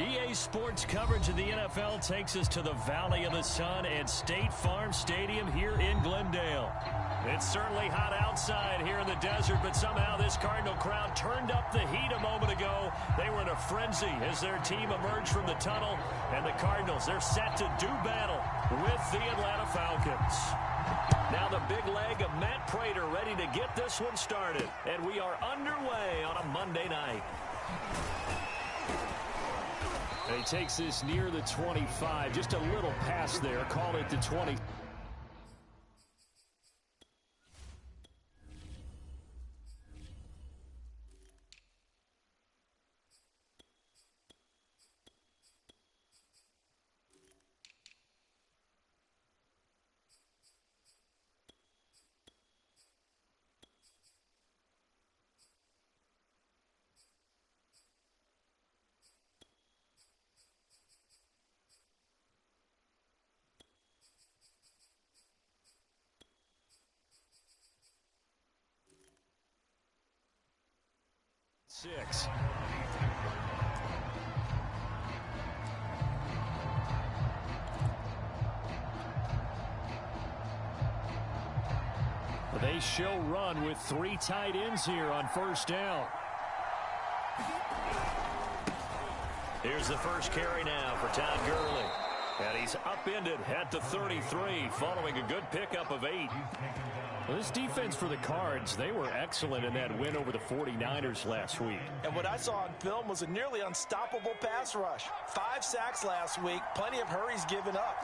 EA Sports coverage of the NFL takes us to the Valley of the Sun at State Farm Stadium here in Glendale. It's certainly hot outside here in the desert, but somehow this Cardinal crowd turned up the heat a moment ago. They were in a frenzy as their team emerged from the tunnel, and the Cardinals, they're set to do battle with the Atlanta Falcons. Now the big leg of Matt Prater ready to get this one started, and we are underway on a Monday night. And he takes this near the 25, just a little pass there, call it the 20. Six. They show run with 3 tight ends here on first down. Here's the first carry now for Todd Gurley. And he's upended at the 33 following a good pickup of 8. Well, this defense for the Cards, they were excellent in that win over the 49ers last week. And what I saw on film was a nearly unstoppable pass rush. 5 sacks last week, plenty of hurries given up.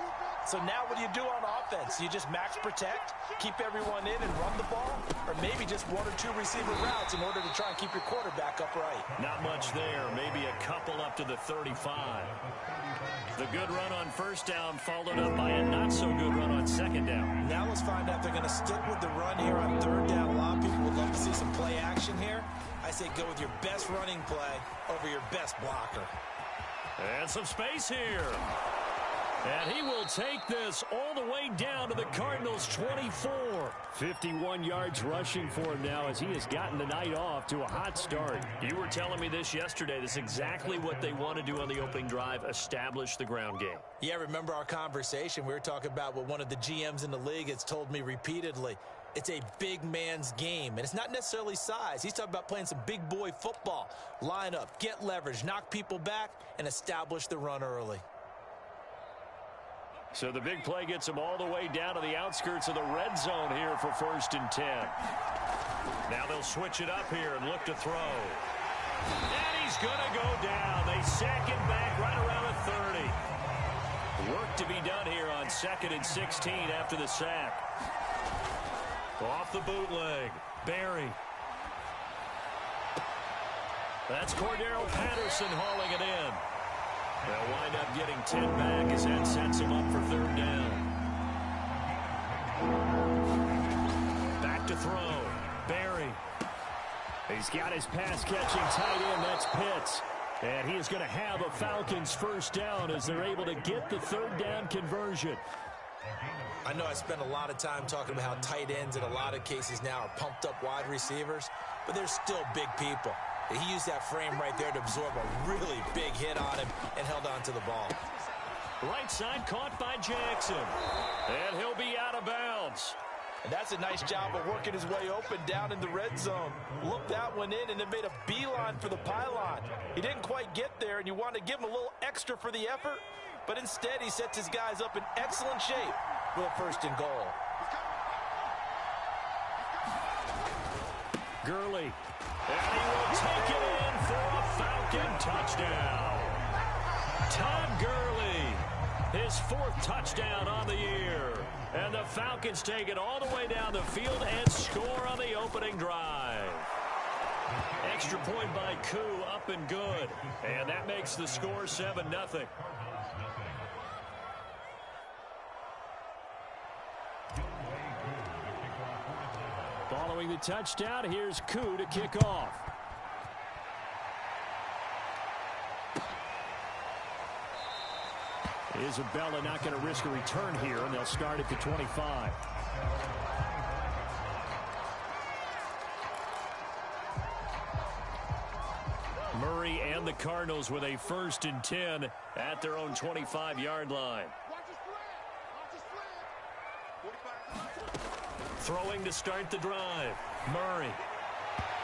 So now what do you do on offense? You just max protect, keep everyone in and run the ball? Or maybe just 1 or 2 receiver routes in order to try and keep your quarterback upright? Not much there, maybe a couple up to the 35. The good run on first down followed up by a not-so-good run on second down. Now let's find out if they're going to stick with the run here on third down. A lot of people would love to see some play action here. I say go with your best running play over your best blocker. And some space here. And he will take this all the way down to the Cardinals' 24. 51 yards rushing for him now as he has gotten the night off to a hot start. You were telling me this yesterday. This is exactly what they want to do on the opening drive, establish the ground game. Yeah, remember our conversation? We were talking about what one of the GMs in the league has told me repeatedly. It's a big man's game, and it's not necessarily size. He's talking about playing some big boy football. Line up, get leverage, knock people back, and establish the run early. So the big play gets him all the way down to the outskirts of the red zone here for 1st and 10. Now they'll switch it up here and look to throw. And he's going to go down. They sack him back right around the 30. Work to be done here on 2nd and 16 after the sack. Off the bootleg. Barry. That's Cordero Patterson hauling it in. They'll wind up getting 10 back as that sets him up for 3rd down. Back to throw. Barry. He's got his pass-catching tight end. That's Pitts. And he is going to have a Falcons 1st down as they're able to get the 3rd down conversion. I know I spent a lot of time talking about how tight ends in a lot of cases now are pumped up wide receivers, but they're still big people. He used that frame right there to absorb a really big hit on him and held on to the ball. Right side caught by Jackson. And he'll be out of bounds. And that's a nice job of working his way open down in the red zone. Looked that one in and then made a beeline for the pylon. He didn't quite get there, and you want to give him a little extra for the effort, but instead he sets his guys up in excellent shape for a 1st and goal. Gurley. And he will take it in for a Falcon touchdown. Todd Gurley, his 4th touchdown on the year. And the Falcons take it all the way down the field and score on the opening drive. Extra point by Koo, up and good. And that makes the score 7-0. Following the touchdown, here's Koo to kick off. Isabella not going to risk a return here, and they'll start at the 25. Murray and the Cardinals with a 1st and 10 at their own 25-yard line. Throwing to start the drive. Murray.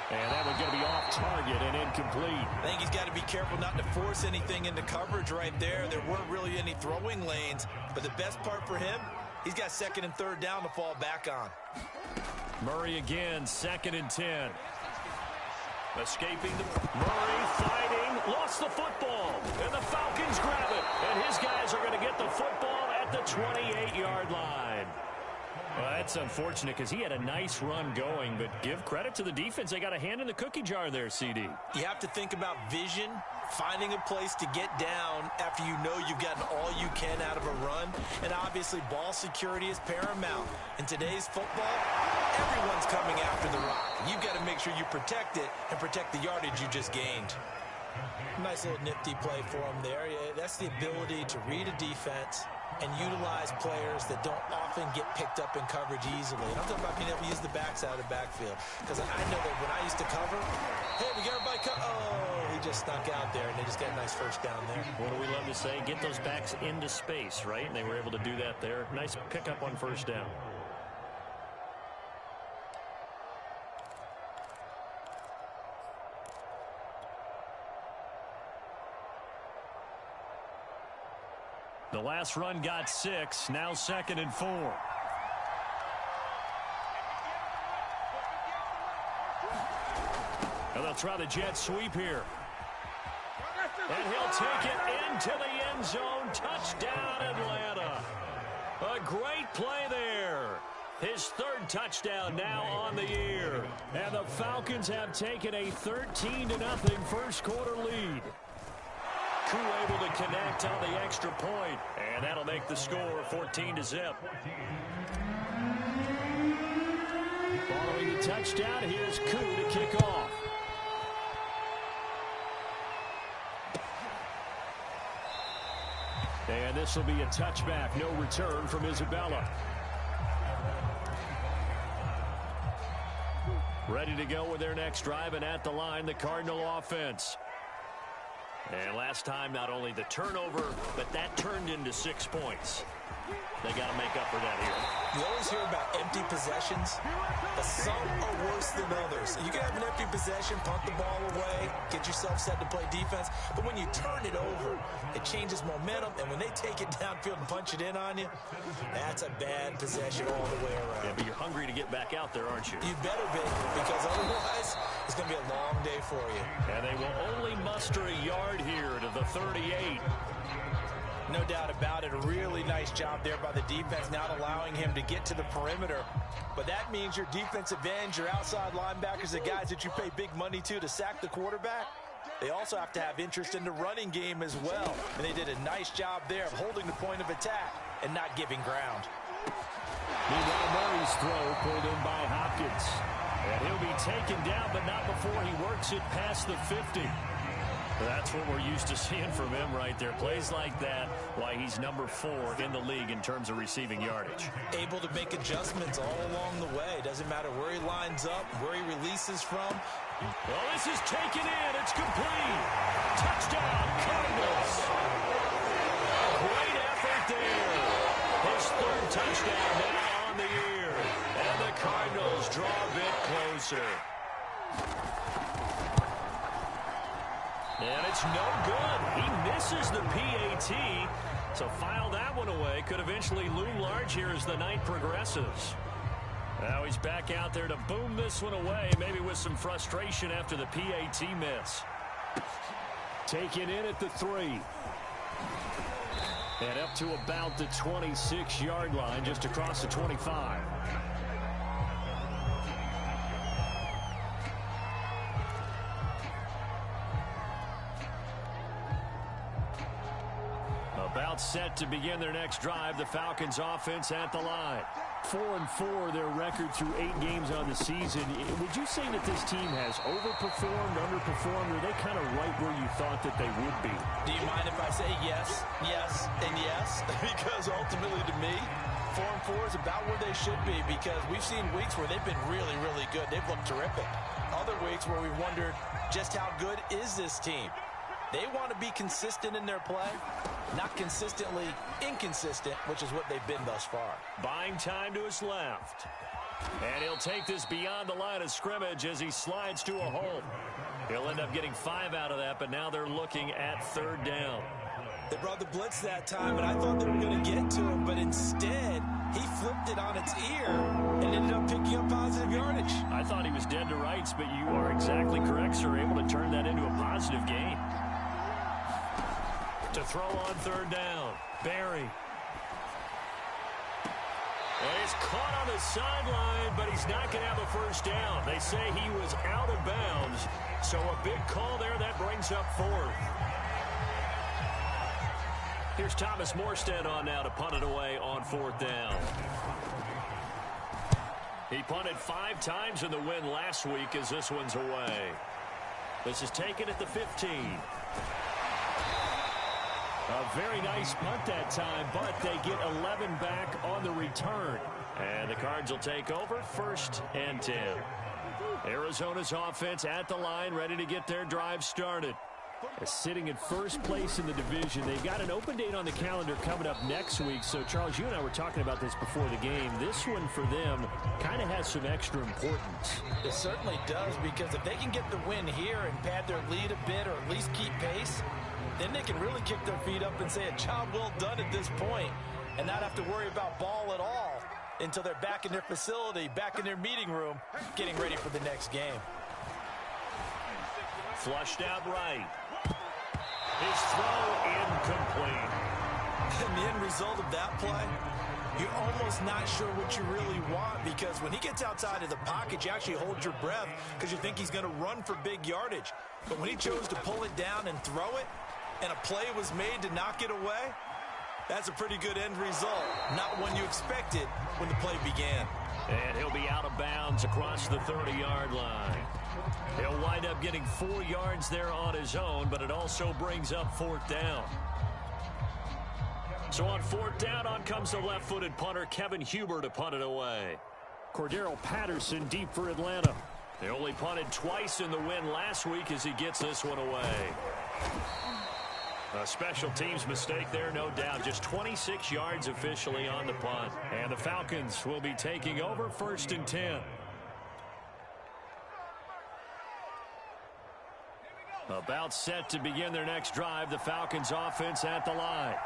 And that one's going to be off target and incomplete. I think he's got to be careful not to force anything into coverage right there. There weren't really any throwing lanes. But the best part for him, he's got 2nd and 3rd down to fall back on. Murray again, 2nd and 10. Escaping the Murray fighting, lost the football, and the Falcons grab it. And his guys are going to get the football at the 28-yard line. Well, that's unfortunate because he had a nice run going, but give credit to the defense. They got a hand in the cookie jar there, CD. You have to think about vision, finding a place to get down after you know you've gotten all you can out of a run, and obviously ball security is paramount. In today's football, everyone's coming after the rock. You've got to make sure you protect it and protect the yardage you just gained. Nice little nifty play for him there. Yeah, that's the ability to read a defense and utilize players that don't often get picked up in coverage easily. And I'm talking about being able to use the backside of the backfield. Because I know that when I used to cover, hey, we got everybody oh, he just snuck out there, and they just got a nice 1st down there. What do we love to say? Get those backs into space, right? And they were able to do that there. Nice pickup on 1st down. The last run got 6, now 2nd and 4. And they'll try the jet sweep here. And he'll take it into the end zone. Touchdown, Atlanta. A great play there. His 3rd touchdown now on the year. And the Falcons have taken a 13-0 1st quarter lead. Koo able to connect on the extra point, and that'll make the score 14-0. Following the touchdown, here's Koo to kick off. And this will be a touchback, no return from Isabella. Ready to go with their next drive, and at the line, the Cardinal offense. And last time, not only the turnover, but that turned into 6 points. They got to make up for that here. You always hear about empty possessions, but some are worse than others. You can have an empty possession, punt the ball away, get yourself set to play defense, but when you turn it over, it changes momentum, and when they take it downfield and punch it in on you, that's a bad possession all the way around. Yeah, but you're hungry to get back out there, aren't you? You better be, because otherwise, it's going to be a long day for you. And they will only muster a yard here to the 38. No doubt about it. A really nice job there by the defense, not allowing him to get to the perimeter. But that means your defensive ends, your outside linebackers, the guys that you pay big money to sack the quarterback, they also have to have interest in the running game as well. And they did a nice job there of holding the point of attack and not giving ground. Meanwhile, Murray's throw pulled in by Hopkins. And he'll be taken down, but not before he works it past the 50. That's what we're used to seeing from him right there. Plays like that, why he's number 4 in the league in terms of receiving yardage. Able to make adjustments all along the way. Doesn't matter where he lines up, where he releases from. Well, this is taken in. It's complete. Touchdown, Cardinals. Great effort there. His 3rd touchdown now on the year. And the Cardinals draw a bit closer. And it's no good. He misses the PAT. So file that one away. Could eventually loom large here as the night progresses. Now he's back out there to boom this one away, maybe with some frustration after the PAT miss. Taken in at the 3. And up to about the 26-yard line, just across the 25. About set to begin their next drive, the Falcons offense at the line. 4-4 their record through 8 games on the season. Would you say that this team has overperformed, underperformed, or are they kind of right where you thought that they would be? Do you mind if I say yes, yes, and yes? Because ultimately to me, 4-4 is about where they should be because we've seen weeks where they've been really, really good. They've looked terrific. Other weeks where we've wondered just how good is this team. They want to be consistent in their play, not consistently inconsistent, which is what they've been thus far. Buying time to his left. And he'll take this beyond the line of scrimmage as he slides to a hole. He'll end up getting 5 out of that, but now they're looking at 3rd down. They brought the blitz that time, and I thought they were going to get to him, but instead, he flipped it on its ear and ended up picking up positive yardage. I thought he was dead to rights, but you are exactly correct, sir. Able to turn that into a positive gain. To throw on 3rd down, Barry. Well, he's caught on the sideline, but he's not going to have a 1st down. They say he was out of bounds, so a big call there that brings up 4th. Here's Thomas Morstead on now to punt it away on 4th down. He punted 5 times in the win last week as this one's away. This is taken at the 15. A very nice punt that time, but they get 11 back on the return. And the Cards will take over 1st and 10. Arizona's offense at the line, ready to get their drive started. Sitting in 1st place in the division. They've got an open date on the calendar coming up next week. So, Charles, you and I were talking about this before the game. This one for them kind of has some extra importance. It certainly does, because if they can get the win here and pad their lead a bit or at least keep pace, then they can really kick their feet up and say a job well done at this point and not have to worry about ball at all until they're back in their facility, back in their meeting room, getting ready for the next game. Flushed out right. His throw incomplete. And the end result of that play, you're almost not sure what you really want, because when he gets outside of the pocket, you actually hold your breath because you think he's going to run for big yardage. But when he chose to pull it down and throw it, and a play was made to knock it away, that's a pretty good end result. Not one you expected when the play began. And he'll be out of bounds across the 30-yard line. He'll wind up getting 4 yards there on his own, but it also brings up 4th down. So on 4th down, on comes the left-footed punter, Kevin Huber, to punt it away. Cordero Patterson deep for Atlanta. They only punted twice in the win last week as he gets this one away. A special teams mistake there, no doubt. Just 26 yards officially on the punt. And the Falcons will be taking over 1st and 10. About set to begin their next drive, the Falcons offense at the line.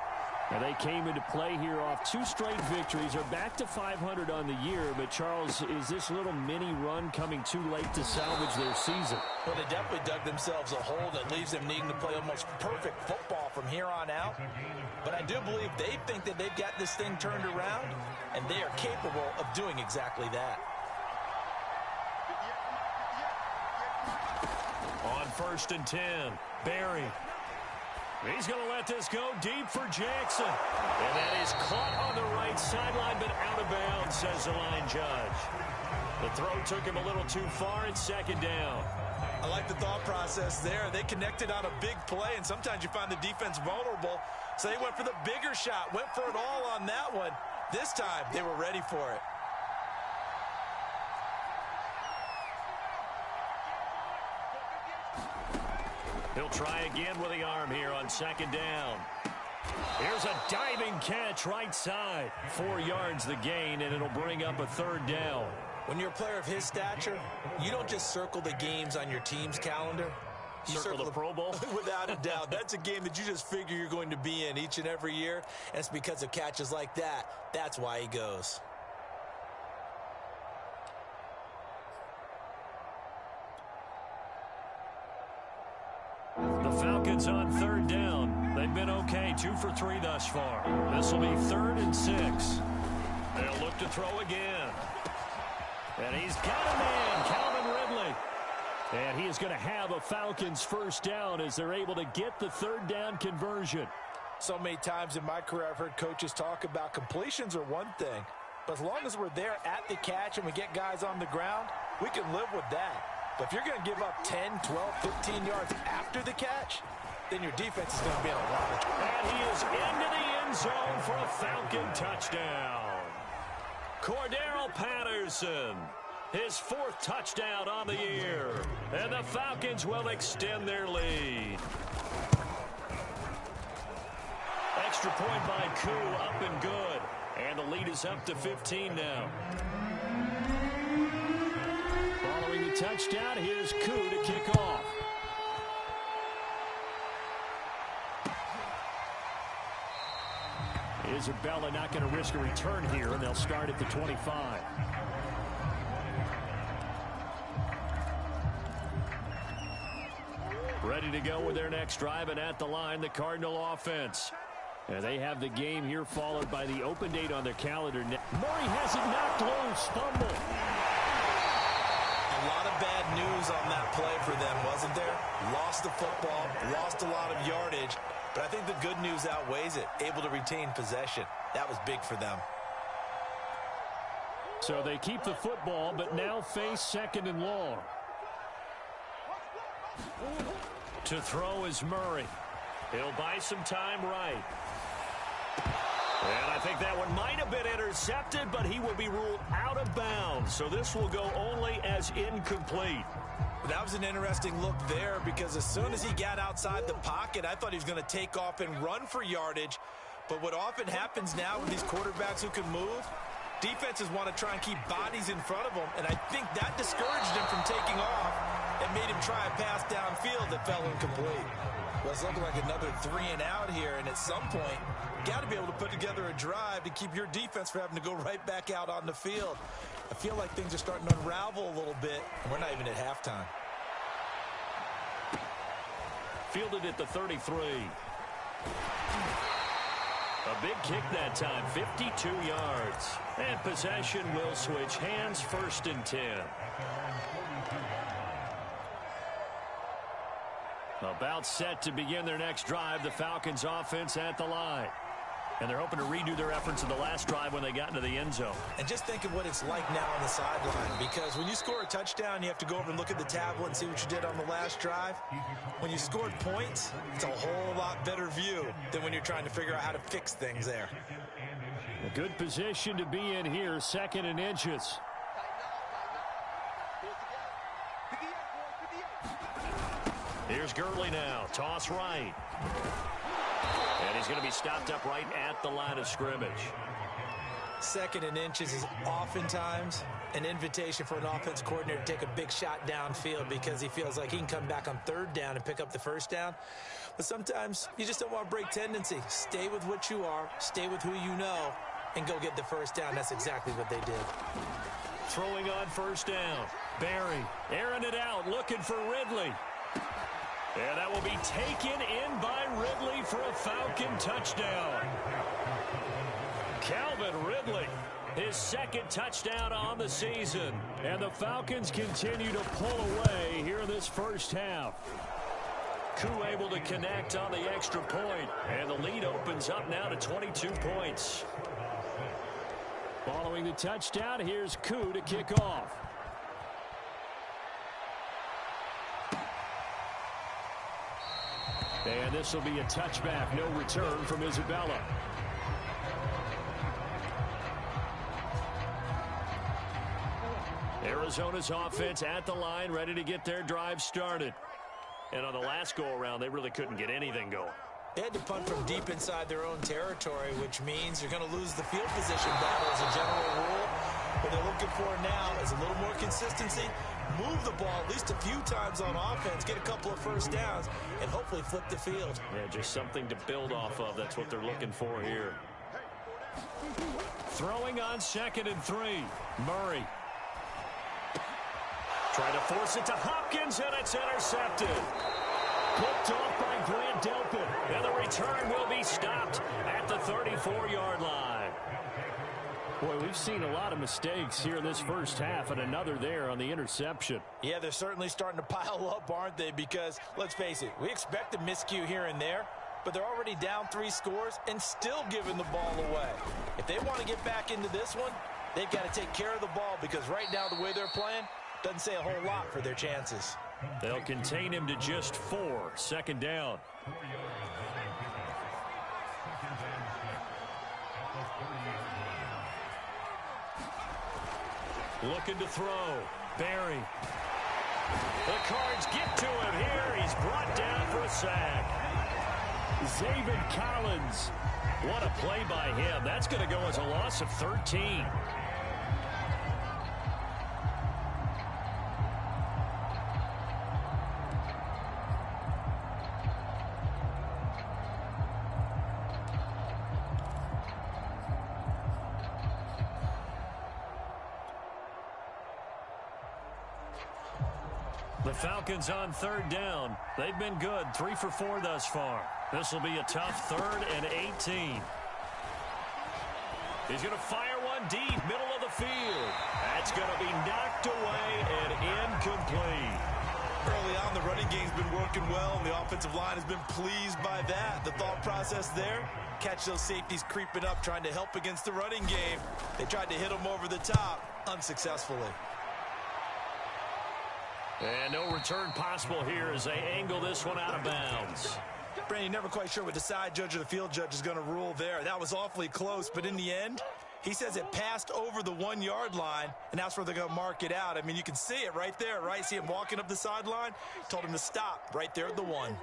Now they came into play here off 2 straight victories. They're back to 500 on the year, but Charles, is this little mini run coming too late to salvage their season? Well, they definitely dug themselves a hole that leaves them needing to play almost perfect football from here on out. But I do believe they think that they've got this thing turned around, and they are capable of doing exactly that. On 1st and 10, Barry. He's going to let this go deep for Jackson. And that is caught on the right sideline, but out of bounds, says the line judge. The throw took him a little too far. It's 2nd down. I like the thought process there. They connected on a big play, and sometimes you find the defense vulnerable. So they went for the bigger shot, went for it all on that one. This time, they were ready for it. He'll try again with the arm here on 2nd down. Here's a diving catch right side. 4 yards the gain, and it'll bring up a 3rd down. When you're a player of his stature, you don't just circle the games on your team's calendar. You circle the Pro Bowl? Without a doubt. That's a game that you just figure you're going to be in each and every year. And it's because of catches like that. That's why he goes. The Falcons on 3rd down. They've been okay, 2 for 3 thus far. This will be 3rd and 6. They'll look to throw again. And he's got a man, Calvin Ridley. And he is going to have a Falcons 1st down as they're able to get the 3rd down conversion. So many times in my career I've heard coaches talk about completions are one thing. But as long as we're there at the catch and we get guys on the ground, we can live with that. But if you're going to give up 10, 12, 15 yards after the catch, then your defense is going to be in a lot of trouble. And he is into the end zone for a Falcon touchdown. Cordero Patterson, his 4th touchdown on the year. And the Falcons will extend their lead. Extra point by Koo, up and good. And the lead is up to 15 now. Following the touchdown, here's Koo to kick off. Isabella not going to risk a return here, and they'll start at the 25. Ready to go with their next drive, and at the line, the Cardinal offense. And they have the game here followed by the open date on their calendar. Murray has it knocked loose. Fumble. A lot of bad news on that play for them, wasn't there? Lost the football, lost a lot of yardage. But I think the good news outweighs it. Able to retain possession. That was big for them. So they keep the football, but now face 2nd and long. To throw is Murray. He'll buy some time right. And I think that one might have been intercepted, but he will be ruled out of bounds. So this will go only as incomplete. That was an interesting look there because as soon as he got outside the pocket, I thought he was going to take off and run for yardage. But what often happens now with these quarterbacks who can move, defenses want to try and keep bodies in front of them. And I think that discouraged him from taking off and made him try a pass downfield that fell incomplete. Well, it's looking like another 3 and out here, and at some point, you got to be able to put together a drive to keep your defense from having to go right back out on the field. I feel like things are starting to unravel a little bit, and we're not even at halftime. Fielded at the 33. A big kick that time, 52 yards. And possession will switch hands, 1st and 10. About set to begin their next drive, the Falcons offense at the line. And they're hoping to redo their efforts in the last drive when they got into the end zone. And just think of what it's like now on the sideline, because when you score a touchdown, you have to go over and look at the tablet and see what you did on the last drive. When you scored points, it's a whole lot better view than when you're trying to figure out how to fix things there. A good position to be in here, 2nd and inches. Here's Gurley now, toss right. And he's going to be stopped up right at the line of scrimmage. 2nd and inches is oftentimes an invitation for an offense coordinator to take a big shot downfield because he feels like he can come back on 3rd down and pick up the 1st down. But sometimes you just don't want to break tendency. Stay with what you are, stay with who you know, and go get the 1st down. That's exactly what they did. Throwing on 1st down. Barry airing it out, looking for Ridley. And that will be taken in by Ridley for a Falcon touchdown. Calvin Ridley, his 2nd touchdown on the season. And the Falcons continue to pull away here in this first half. Koo able to connect on the extra point. And the lead opens up now to 22 points. Following the touchdown, here's Koo to kick off. And this will be a touchback, no return from Isabella. Arizona's offense at the line, ready to get their drive started. And on the last go-around, they really couldn't get anything going. They had to punt from deep inside their own territory, which means you're going to lose the field position battle as a general rule. What they're looking for now is a little more consistency. Move the ball at least a few times on offense, get a couple of 1st downs, and hopefully flip the field. Yeah, just something to build off of. That's what they're looking for here. Throwing on 2nd and 3. Murray. Trying to force it to Hopkins, and it's intercepted. Picked off by Grant Delpit. And the return will be stopped at the 34-yard line. Boy, we've seen a lot of mistakes here in this first half, and another there on the interception. Yeah, they're certainly starting to pile up, aren't they? Because, let's face it, we expect a miscue here and there, but they're already down 3 scores and still giving the ball away. If they want to get back into this one, they've got to take care of the ball because right now the way they're playing doesn't say a whole lot for their chances. They'll contain him to just 4, 2nd down. Looking to throw. Barry. The Cards get to him here. He's brought down for a sack. Zaven Collins. What a play by him. That's going to go as a loss of 13. The Falcons on third down. They've been good, 3 for 4 thus far. This will be a tough 3rd and 18. He's going to fire one deep, middle of the field. That's going to be knocked away and incomplete. Early on, the running game's been working well, and the offensive line has been pleased by that. The thought process there, catch those safeties creeping up, trying to help against the running game. They tried to hit them over the top, unsuccessfully. And no return possible here as they angle this one out of bounds. Brandon, you're never quite sure what the side judge or the field judge is going to rule there. That was awfully close, but in the end, he says it passed over the 1-yard line, and that's where they're going to mark it out. I mean, you can see it right there, right? See him walking up the sideline? Told him to stop right there at the 1.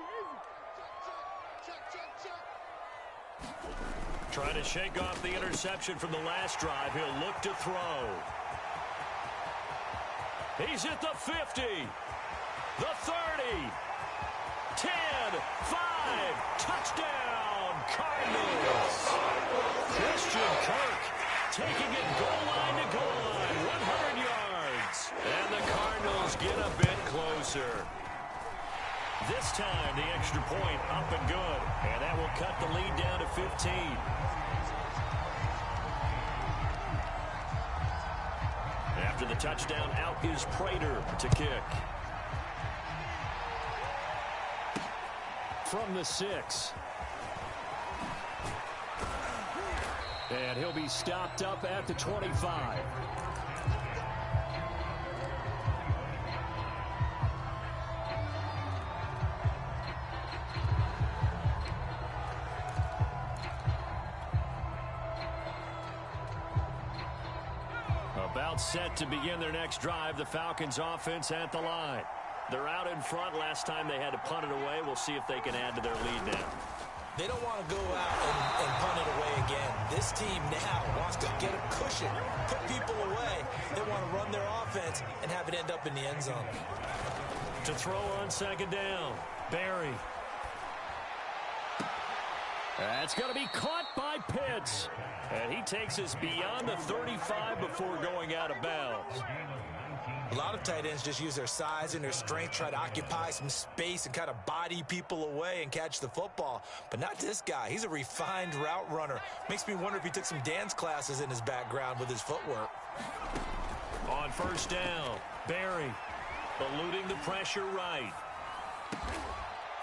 Trying to shake off the interception from the last drive. He'll look to throw. He's at the 50, the 30, 10, 5, touchdown, Cardinals. Christian Kirk taking it goal line to goal line, 100 yards. And the Cardinals get a bit closer. This time, the extra point up and good. And that will cut the lead down to 15. After the touchdown, out is Prater to kick. From the 6. And he'll be stopped up at the 25. About set to begin their next drive. The Falcons offense at the line. They're out in front. Last time they had to punt it away. We'll see if they can add to their lead now. They don't want to go out and punt it away again. This team now wants to get a cushion, put people away. They want to run their offense and have it end up in the end zone. To throw on second down, Barry. That's going to be caught by Pitts. And he takes us beyond the 35 before going out of bounds. A lot of tight ends just use their size and their strength, try to occupy some space and kind of body people away and catch the football. But not this guy. He's a refined route runner. Makes me wonder if he took some dance classes in his background with his footwork. On first down, Barry eluding the pressure right.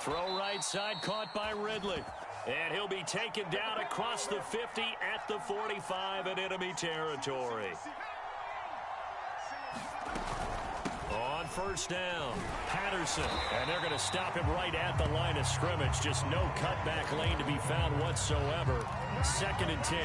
Throw right side, caught by Ridley. And he'll be taken down across the 50 at the 45 in enemy territory. On first down, Patterson. And they're going to stop him right at the line of scrimmage. Just no cutback lane to be found whatsoever. 2nd and 10.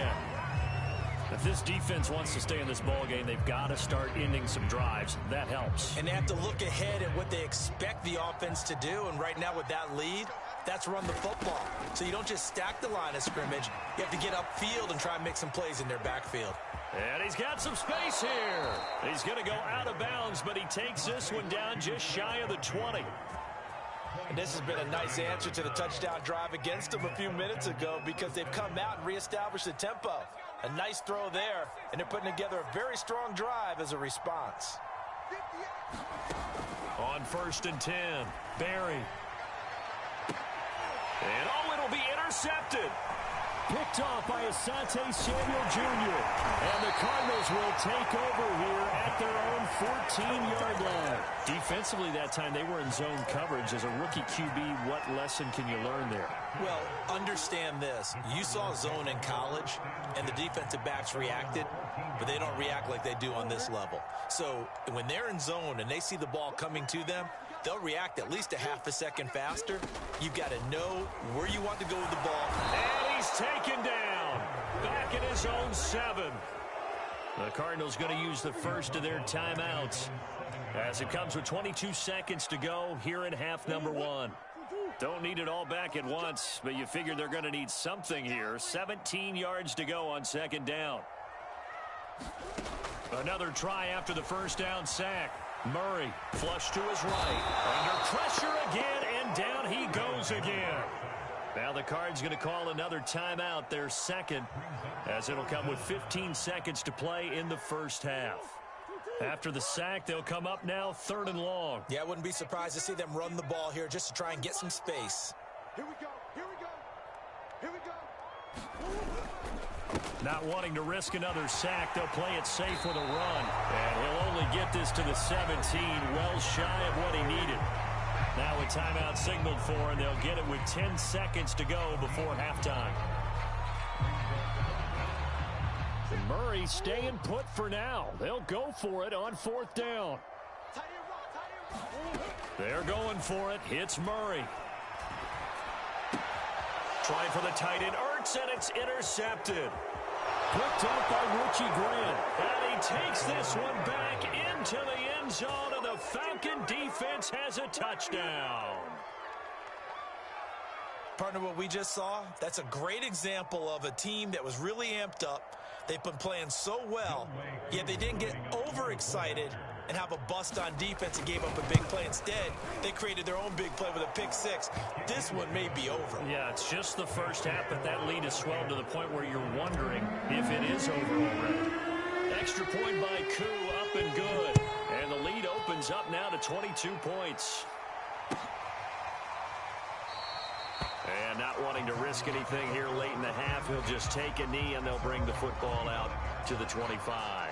If this defense wants to stay in this ballgame, they've got to start ending some drives. That helps. And they have to look ahead at what they expect the offense to do. And right now with that lead, that's run the football. So you don't just stack the line of scrimmage. You have to get upfield and try and make some plays in their backfield. And he's got some space here. He's going to go out of bounds, but he takes this one down just shy of the 20. And this has been a nice answer to the touchdown drive against them a few minutes ago because they've come out and reestablished the tempo. A nice throw there, and they're putting together a very strong drive as a response. On 1st and 10, Barry. And oh, it'll be intercepted. Picked off by Asante Samuel Jr. And the Cardinals will take over here at their own 14-yard line. Defensively that time, they were in zone coverage. As a rookie QB, what lesson can you learn there? Well, understand this. You saw zone in college, and the defensive backs reacted, but they don't react like they do on this level. So when they're in zone and they see the ball coming to them, they'll react at least a half a second faster. You've got to know where you want to go with the ball. And he's taken down. Back at his own 7. The Cardinals going to use the first of their timeouts as it comes with 22 seconds to go here in half number one. Don't need it all back at once, but you figure they're going to need something here. 17 yards to go on second down. Another try after the first down sack. Murray flush to his right. Under pressure again, and down he goes again. Now the Cards going to call another timeout, their second, as it'll come with 15 seconds to play in the first half. After the sack, they'll come up now 3rd and long. Yeah, I wouldn't be surprised to see them run the ball here just to try and get some space. Here we go, here we go, here we go. Not wanting to risk another sack, they'll play it safe with a run. And he'll only get this to the 17, well shy of what he needed. Now a timeout signaled for, and they'll get it with 10 seconds to go before halftime. Murray staying put for now. They'll go for it on 4th down. They're going for it. Hits Murray. Trying for the tight end. Ertz, and it's intercepted. Picked up by Richie Grant. And he takes this one back into the end zone, and the Falcon defense has a touchdown. Partner, what we just saw, that's a great example of a team that was really amped up. They've been playing so well, yet they didn't get overexcited and have a bust on defense and gave up a big play. Instead, they created their own big play with a pick six. This one may be over. Yeah, it's just the first half, but that lead has swelled to the point where you're wondering if it is over already. Extra point by Koo, up and good. And the lead opens up now to 22 points. And not wanting to risk anything here late in the half, he'll just take a knee, and they'll bring the football out to the 25.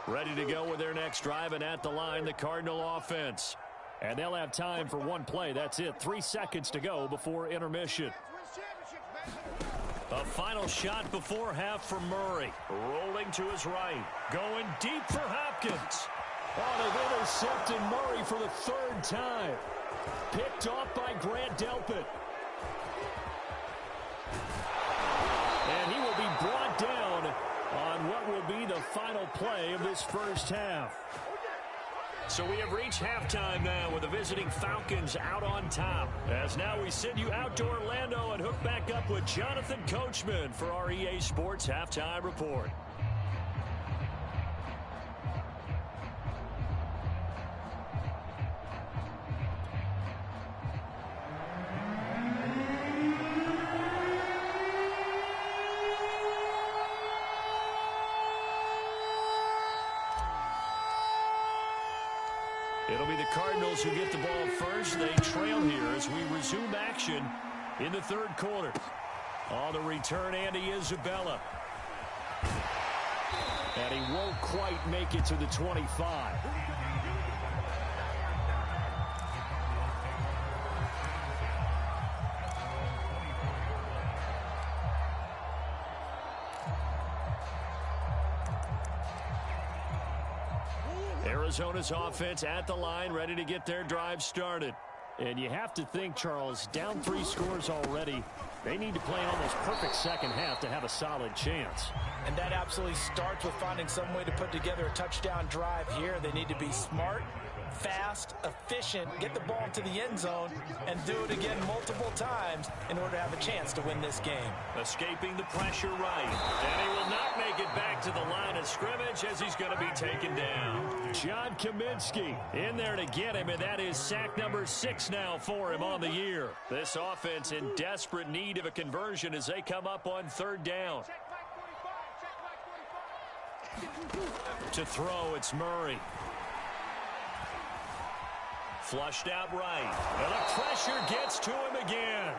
Ready to go with their next drive, and at the line, the Cardinal offense. And they'll have time for one play. That's it. 3 seconds to go before intermission. A final shot before half for Murray. Rolling to his right. Going deep for Hopkins. Oh, they've intercepted Murray for the 3rd time. Picked off by Grant Delpit. And he will be brought down on what will be the final play of this first half. So we have reached halftime now with the visiting Falcons out on top. As now we send you out to Orlando and hook back up with Jonathan Coachman for our EA Sports Halftime Report. It'll be the Cardinals who get the ball first. They trail here as we resume action in the 3rd quarter. On the return, Andy Isabella. And he won't quite make it to the 25. Arizona's offense at the line, ready to get their drive started. And you have to think, Charles, down 3 scores already. They need to play an almost perfect second half to have a solid chance. And that absolutely starts with finding some way to put together a touchdown drive here. They need to be smart, fast, efficient, get the ball to the end zone, and do it again multiple times in order to have a chance to win this game. Escaping the pressure right. And he will not make it back to the line of scrimmage as he's going to be taken down. John Kaminsky in there to get him, and that is sack number 6 now for him on the year. This offense in desperate need of a conversion as they come up on 3rd down. To throw, it's Murray. Flushed out right. And the pressure gets to him again.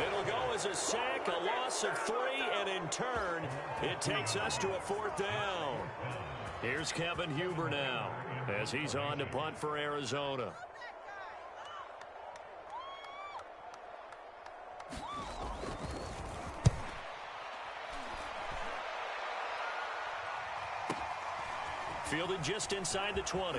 It'll go as a sack, a loss of 3, and in turn, it takes us to a 4th down. Here's Kevin Huber now as he's on to punt for Arizona. Fielded just inside the 20.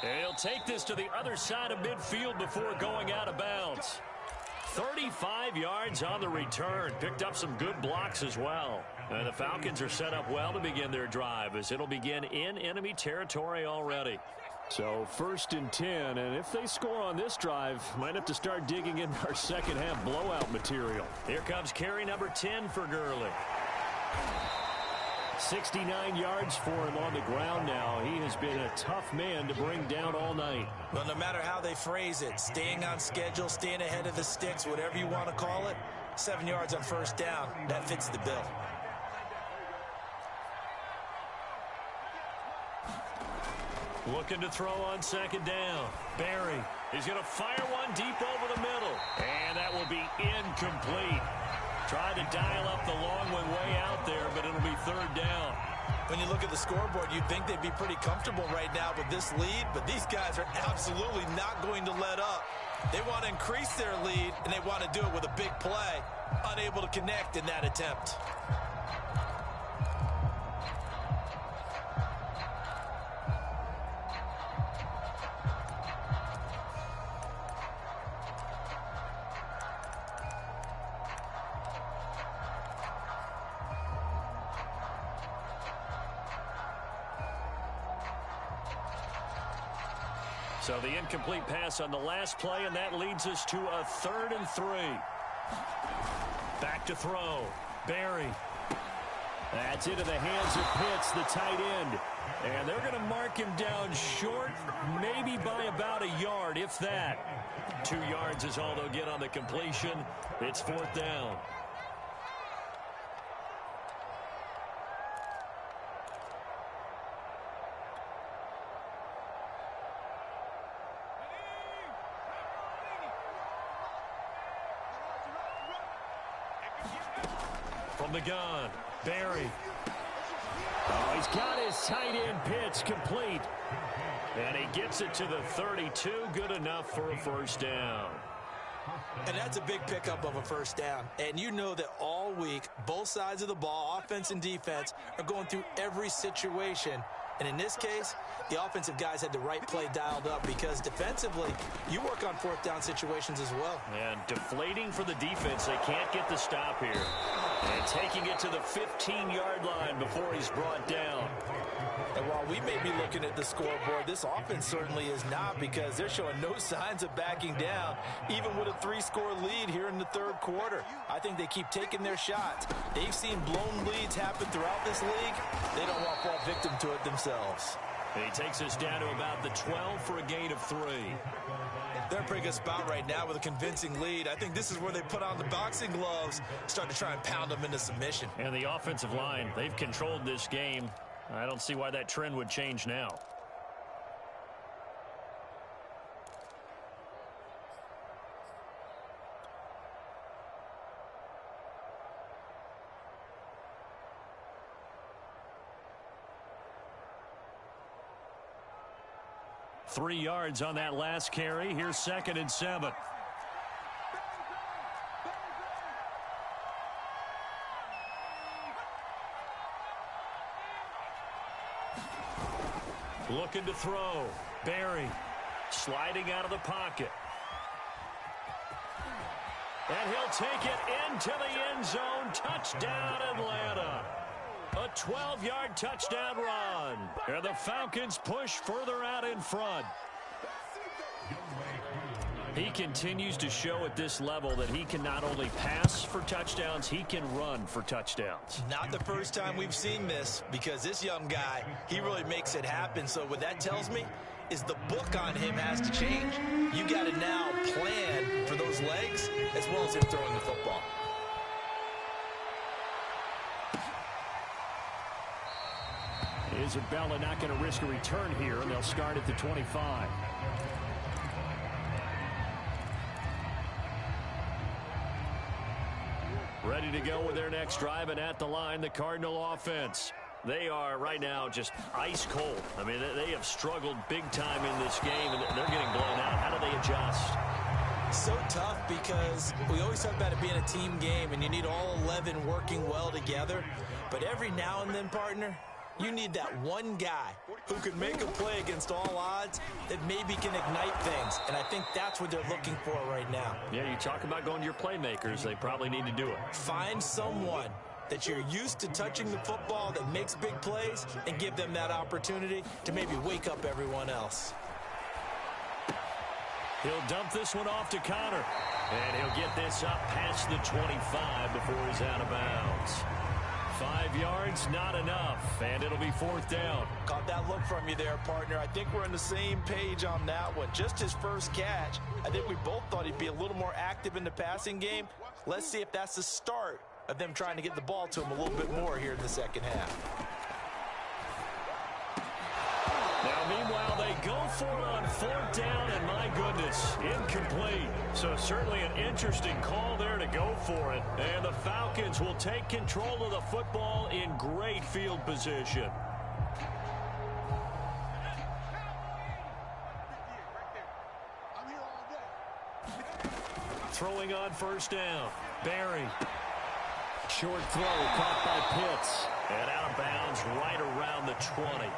And he'll take this to the other side of midfield before going out of bounds. 35 yards on the return. Picked up some good blocks as well. And the Falcons are set up well to begin their drive as it'll begin in enemy territory already. So 1st and 10, and if they score on this drive, might have to start digging in our second half blowout material. Here comes carry number 10 for Gurley. 69 yards for him on the ground now. He has been a tough man to bring down all night. Well, no matter how they phrase it, staying on schedule, staying ahead of the sticks, whatever you want to call it, 7 yards on 1st down, that fits the bill. Looking to throw on 2nd down. Barry, he's going to fire one deep over the middle. And that will be incomplete. Tried to dial up the long one way out there, but it'll be 3rd down. When you look at the scoreboard, you'd think they'd be pretty comfortable right now with this lead, but these guys are absolutely not going to let up. They want to increase their lead, and they want to do it with a big play. Unable to connect in that attempt. So the incomplete pass on the last play, and that leads us to a 3rd and 3. Back to throw. Barry. That's into the hands of Pitts, the tight end. And they're going to mark him down short, maybe by about a yard, if that. 2 yards is all they'll get on the completion. It's 4th down. From the gun, Barry. Oh, he's got his tight end Pitts complete. And he gets it to the 32. Good enough for a 1st down. And that's a big pickup of a 1st down. And you know that all week, both sides of the ball, offense and defense, are going through every situation. And in this case, the offensive guys had the right play dialed up because defensively, you work on 4th down situations as well. And deflating for the defense. They can't get the stop here. And taking it to the 15-yard line before he's brought down. And while we may be looking at the scoreboard, this offense certainly is not because they're showing no signs of backing down, even with a 3-score lead here in the 3rd quarter. I think they keep taking their shots. They've seen blown leads happen throughout this league. They don't want to fall victim to it themselves. He takes us down to about the 12 for a gain of 3. They're in a pretty good spot right now with a convincing lead. I think this is where they put on the boxing gloves, start to try and pound them into submission. And the offensive line, they've controlled this game. I don't see why that trend would change now. Three yards on that last carry. Here's 2nd and 7. Looking to throw. Barry sliding out of the pocket. And he'll take it into the end zone. Touchdown, Atlanta. A 12-yard touchdown run. And the Falcons push further out in front. He continues to show at this level that he can not only pass for touchdowns, he can run for touchdowns. Not the first time we've seen this, because this young guy, he really makes it happen. So what that tells me is the book on him has to change. You got to now plan for those legs as well as him throwing the football. Isabella not going to risk a return here, and they'll start at the 25. Ready to go with their next drive, and at the line, the Cardinal offense. They are right now just ice cold. I mean, they have struggled big time in this game, and they're getting blown out. How do they adjust? So tough because we always talk about it being a team game and you need all 11 working well together. But every now and then, partner, you need that one guy who can make a play against all odds that maybe can ignite things. And I think that's what they're looking for right now. Yeah, you talk about going to your playmakers. They probably need to do it. Find someone that you're used to touching the football that makes big plays and give them that opportunity to maybe wake up everyone else. He'll dump this one off to Connor. And he'll get this up past the 25 before he's out of bounds. 5 yards, not enough, and it'll be 4th down. Caught that look from you there, partner. I think we're on the same page on that one. Just his first catch, I think we both thought he'd be a little more active in the passing game. Let's see if that's the start of them trying to get the ball to him a little bit more here in the second half. Now, meanwhile, they go for it on 4th down, and my goodness, incomplete. So certainly an interesting call there to go for it. And the Falcons will take control of the football in great field position. Throwing on 1st down. Barry. Short throw caught by Pitts. And out of bounds right around the 20.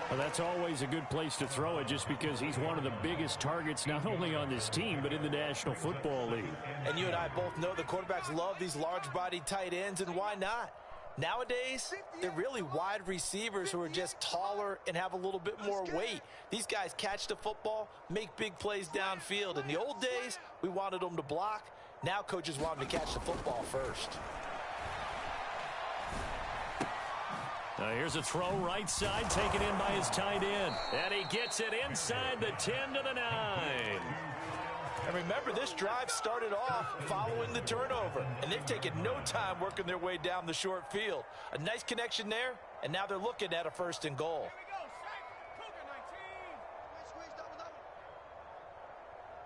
Well, that's always a good place to throw it just because he's one of the biggest targets not only on this team but in the National Football League. And you and I both know the quarterbacks love these large-bodied tight ends, and why not? Nowadays, they're really wide receivers who are just taller and have a little bit more weight. These guys catch the football, make big plays downfield. In the old days, we wanted them to block. Now coaches want them to catch the football first. Now here's a throw right side taken in by his tight end. And he gets it inside the 10 to the 9. And remember, this drive started off following the turnover. And they've taken no time working their way down the short field. A nice connection there, and now they're looking at a 1st and goal.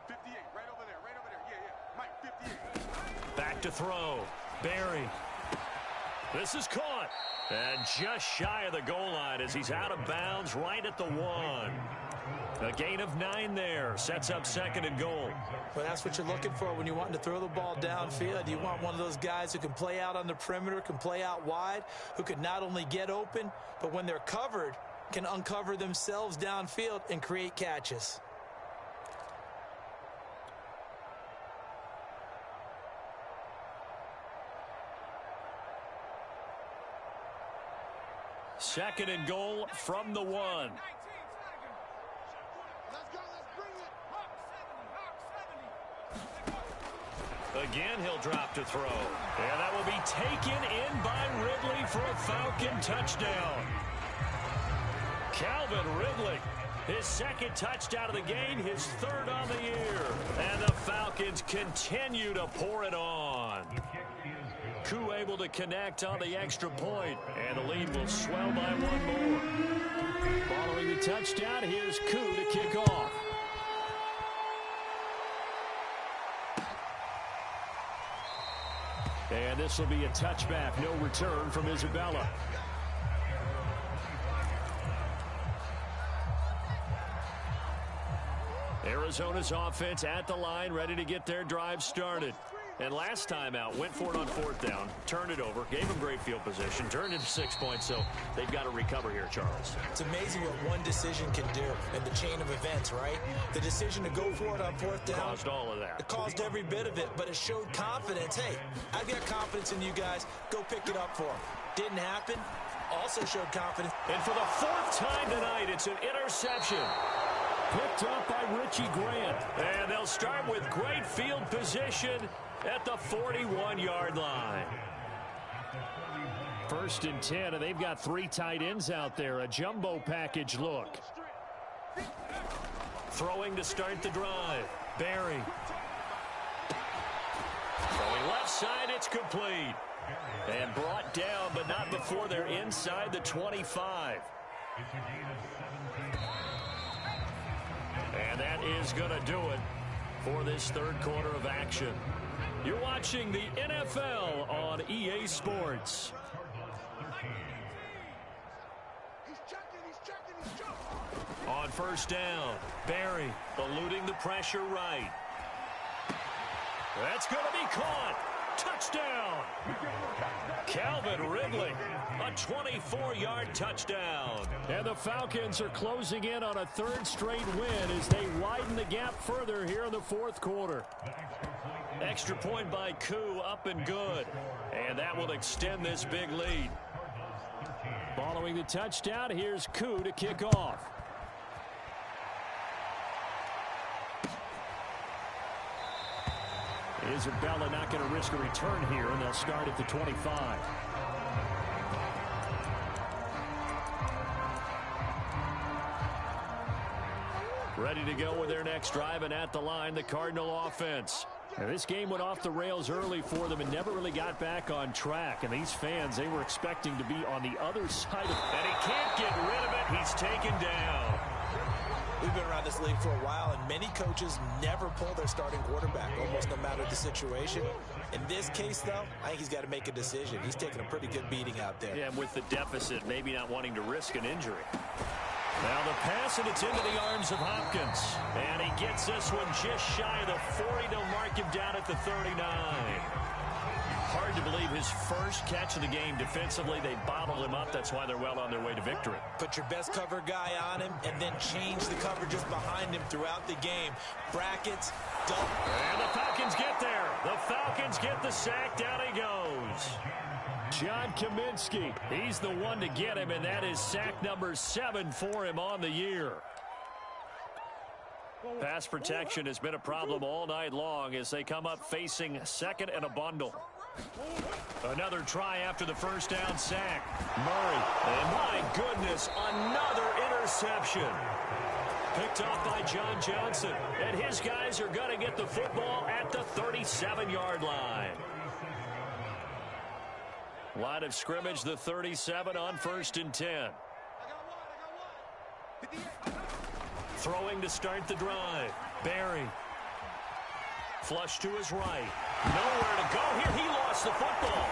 58, right over there. Yeah. Mike, 58. Back to throw. Barry. This is caught. And just shy of the goal line as he's out of bounds right at the 1. A gain of 9 there. Sets up 2nd and goal. Well, that's what you're looking for when you want to throw the ball downfield. You want one of those guys who can play out on the perimeter, can play out wide, who can not only get open, but when they're covered, can uncover themselves downfield and create catches. Second and goal from the 1. Let's go, let's bring it. Again, he'll drop to throw. And that will be taken in by Ridley for a Falcon touchdown. Calvin Ridley, his 2nd touchdown of the game, his 3rd on the year. And the Falcons continue to pour it on. Koo able to connect on the extra point, and the lead will swell by 1 more. Following the touchdown, here's Koo to kick off. And this will be a touchback, no return from Isabella. Arizona's offense at the line, ready to get their drive started. And last time out, went for it on 4th down, turned it over, gave them great field position, turned into 6 points, so they've got to recover here, Charles. It's amazing what one decision can do in the chain of events, right? The decision to go for it on 4th down. Caused all of that. It caused every bit of it, but it showed confidence. Hey, I've got confidence in you guys. Go pick it up for them. Didn't happen. Also showed confidence. And for the 4th time tonight, it's an interception. Picked up by Richie Grant. And they'll start with great field position at the 41-yard line. 1st and 10, and they've got 3 tight ends out there. A jumbo package look. Throwing to start the drive. Barry. Throwing left side, it's complete. And brought down, but not before they're inside the 25. And that is going to do it for this 3rd quarter of action. You're watching the NFL on EA Sports. He's checking. On 1st down, Barry eluding the pressure right. That's going to be caught. Touchdown. Calvin Ridley, a 24-yard touchdown. And the Falcons are closing in on a third straight win as they widen the gap further here in the fourth quarter. Extra point by Koo, up and good. And that will extend this big lead. Following the touchdown, here's Koo to kick off. Isabella not going to risk a return here, and they'll start at the 25. Ready to go with their next drive, and at the line, the Cardinal offense. Now, this game went off the rails early for them and never really got back on track. And these fans, they were expecting to be on the other side of it. And he can't get rid of it. He's taken down. We've been around this league for a while, and many coaches never pull their starting quarterback, almost no matter the situation. In this case, though, I think he's got to make a decision. He's taking a pretty good beating out there. Yeah, and with the deficit, maybe not wanting to risk an injury. Now the pass, and it's into the arms of Hopkins. And he gets this one just shy of the 40 to mark him down at the 39. Hard to believe his first catch of the game defensively. They bottled him up. That's why they're well on their way to victory. Put your best cover guy on him and then change the coverages behind him throughout the game. Brackets, double. And the Falcons get there. The Falcons get the sack. Down he goes. John Kaminsky, he's the one to get him, and that is sack number 7 for him on the year. Pass protection has been a problem all night long as they come up facing second and a bundle. Another try after the first down sack. Murray, and my goodness, another interception. Picked off by John Johnson, and his guys are going to get the football at the 37-yard line. Line of scrimmage, the 37 on 1st and 10. Throwing to start the drive. Barry. Flush to his right. Nowhere to go here. He lost the football.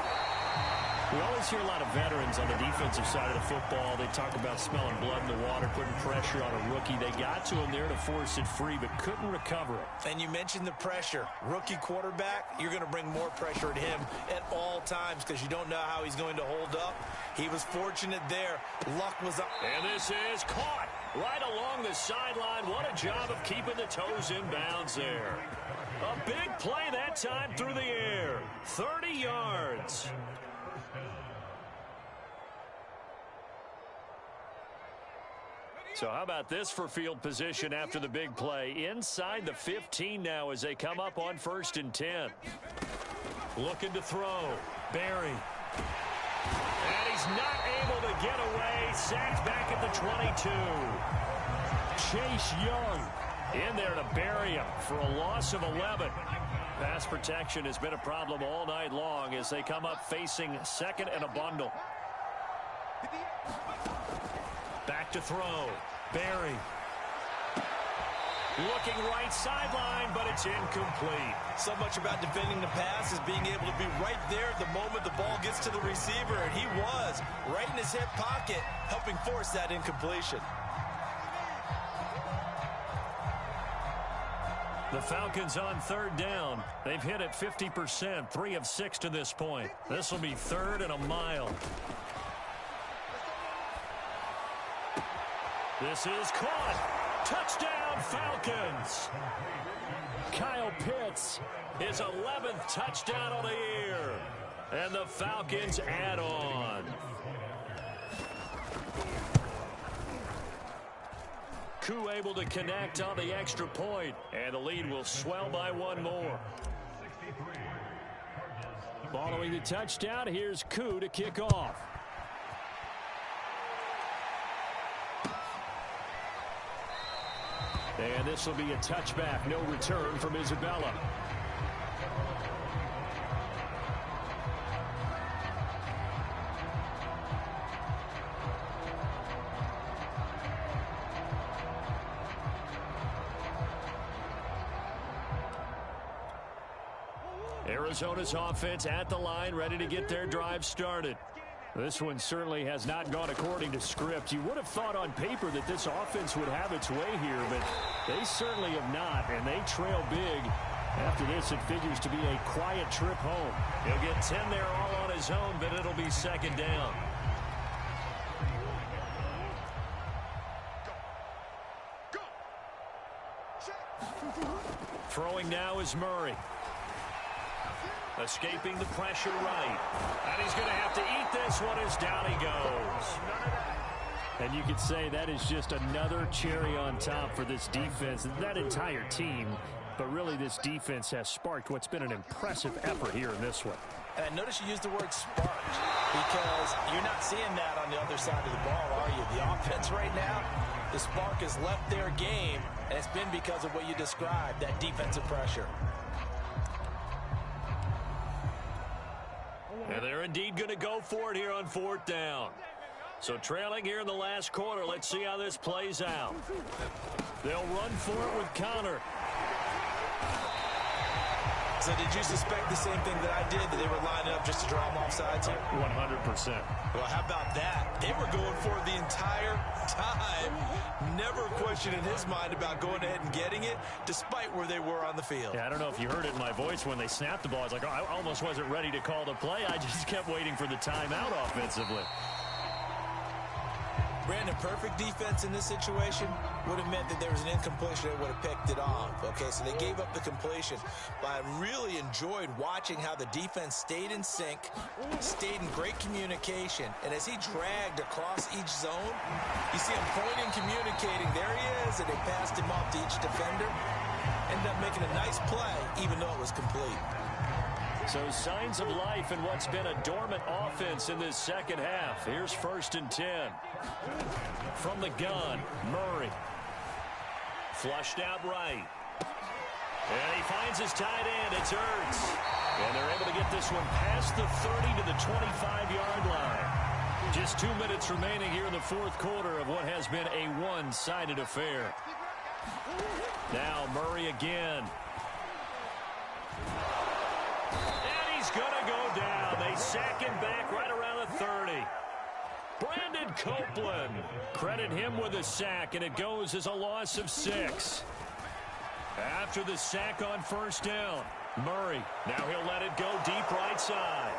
We always hear a lot of veterans on the defensive side of the football. They talk about smelling blood in the water, putting pressure on a rookie. They got to him there to force it free, but couldn't recover it. And you mentioned the pressure. Rookie quarterback, you're going to bring more pressure at him at all times because you don't know how he's going to hold up. He was fortunate there. Luck was up. And this is caught right along the sideline. What a job of keeping the toes in bounds there. A big play that time through the air. 30 yards. So how about this for field position after the big play? Inside the 15 now as they come up on 1st and 10. Looking to throw. Barry. And he's not able to get away. Sacked back at the 22. Chase Young in there to bury him for a loss of 11. Pass protection has been a problem all night long as they come up facing second and a bundle. Back to throw. Barry. Looking right sideline, but it's incomplete. So much about defending the pass is being able to be right there at the moment the ball gets to the receiver, and he was right in his hip pocket, helping force that incompletion. The Falcons on 3rd down. They've hit it 50%, 3 of 6 to this point. This will be 3rd and a mile. This is caught. Touchdown, Falcons. Kyle Pitts, his 11th touchdown of the year. And the Falcons add on. Koo able to connect on the extra point, and the lead will swell by 1 more. Following the touchdown, here's Koo to kick off. And this will be a touchback. No return from Isabella. Arizona's offense at the line, ready to get their drive started. This one certainly has not gone according to script. You would have thought on paper that this offense would have its way here, but they certainly have not, and they trail big After this, it figures to be a quiet trip home. He'll get 10 there all on his own, but it'll be second down. Throwing now is Murray. Escaping the pressure right. And he's going to have to eat this one as down he goes. And you could say that is just another cherry on top for this defense and that entire team. But really, this defense has sparked what's been an impressive effort here in this one. And I notice you used the word sparked because you're not seeing that on the other side of the ball, are you? The offense right now, the spark has left their game, and it's been because of what you described, that defensive pressure. And they're indeed going to go for it here on fourth down. So trailing here in the last quarter, let's see how this plays out. They'll run for it with Connor. So did you suspect the same thing that I did, that they were lining up just to draw them off sides here? 100%. Well, how about that? They were going for it the entire time. Never a question in his mind about going ahead and getting it, despite where they were on the field. Yeah, I don't know if you heard it in my voice when they snapped the ball. I was like, oh, I almost wasn't ready to call the play. I just kept waiting for the timeout offensively. Brandon, perfect defense in this situation would have meant that there was an incompletion that would have picked it off. Okay, so they gave up the completion. But I really enjoyed watching how the defense stayed in sync, stayed in great communication. And as he dragged across each zone, you see him pointing, communicating. There he is, and they passed him off to each defender. Ended up making a nice play, even though it was complete. So signs of life in what's been a dormant offense in this second half. Here's 1st and 10. From the gun, Murray. Flushed out right. And he finds his tight end. It's Ertz. And they're able to get this one past the 30 to the 25-yard line. Just 2 minutes remaining here in the fourth quarter of what has been a one-sided affair. Now Murray again. Going to go down. They sack him back right around the 30. Brandon Copeland. Credit him with a sack, and it goes as a loss of 6. After the sack on 1st down, Murray. Now he'll let it go deep right side.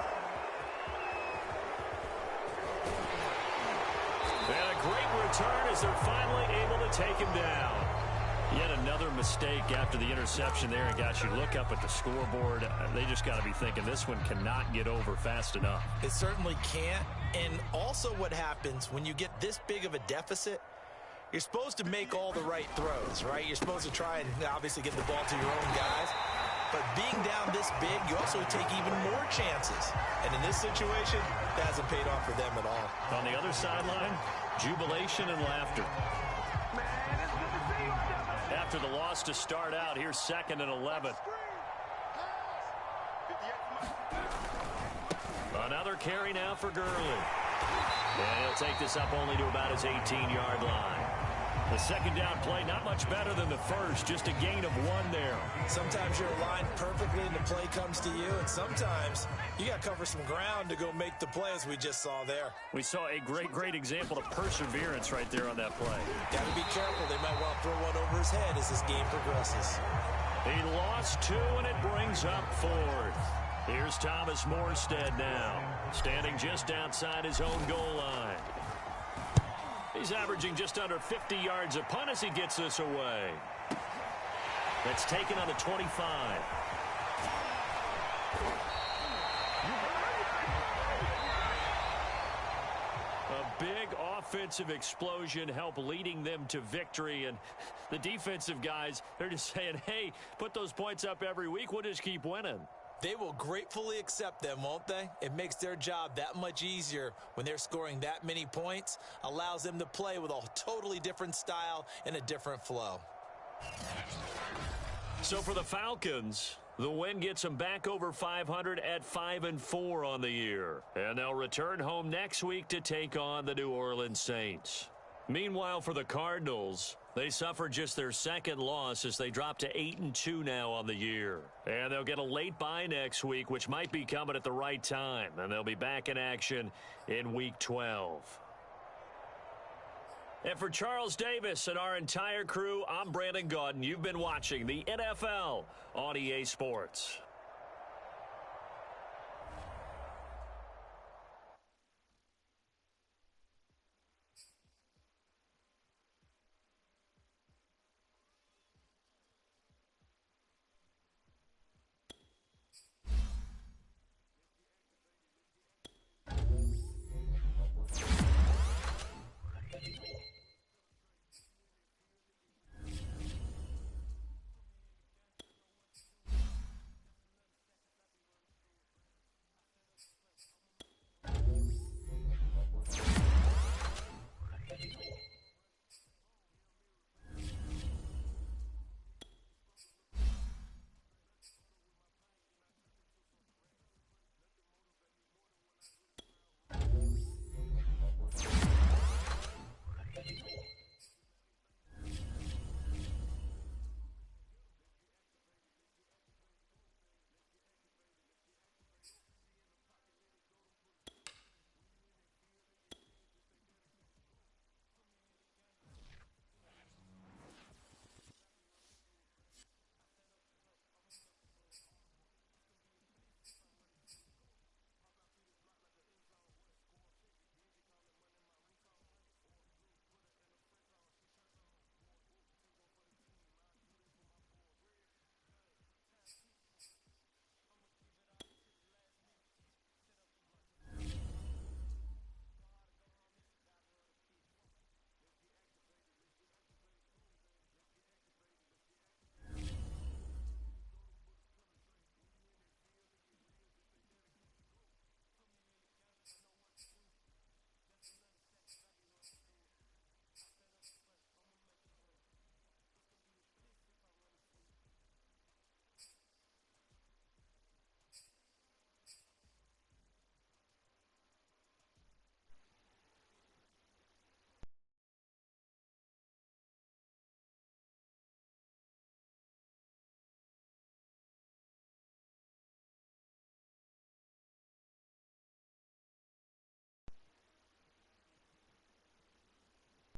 And a great return as they're finally able to take him down. Yet another mistake after the interception there, and guys, you look up at the scoreboard, they just got to be thinking this one cannot get over fast enough. It certainly can't. And also what happens when you get this big of a deficit, you're supposed to make all the right throws, right? You're supposed to try and obviously get the ball to your own guys. But being down this big, you also take even more chances. And in this situation, that hasn't paid off for them at all. On the other sideline, jubilation and laughter. After the loss to start out, here's 2nd and 11. Another carry now for Gurley. And he'll take this up only to about his 18-yard line. The second down play, not much better than the first, just a gain of 1 there. Sometimes you're aligned perfectly and the play comes to you, and sometimes you got to cover some ground to go make the play, as we just saw there. We saw a great example of perseverance right there on that play. Got to be careful. They might want to throw one over his head as this game progresses. He lost 2, and it brings up 4th. Here's Thomas Morstead now, standing just outside his own goal line. He's averaging just under 50 yards a punt as he gets this away. That's taken on the 25. A big offensive explosion helped leading them to victory. And the defensive guys, they're just saying, hey, put those points up every week. We'll just keep winning. They will gratefully accept them, won't they? It makes their job that much easier when they're scoring that many points. Allows them to play with a totally different style and a different flow. So for the Falcons, the win gets them back over 500 at 5-4 on the year. And they'll return home next week to take on the New Orleans Saints. Meanwhile, for the Cardinals, they suffered just their 2nd loss as they drop to 8-2 now on the year. And they'll get a late bye next week, which might be coming at the right time. And they'll be back in action in Week 12. And for Charles Davis and our entire crew, I'm Brandon Gaudin. You've been watching the NFL on EA Sports.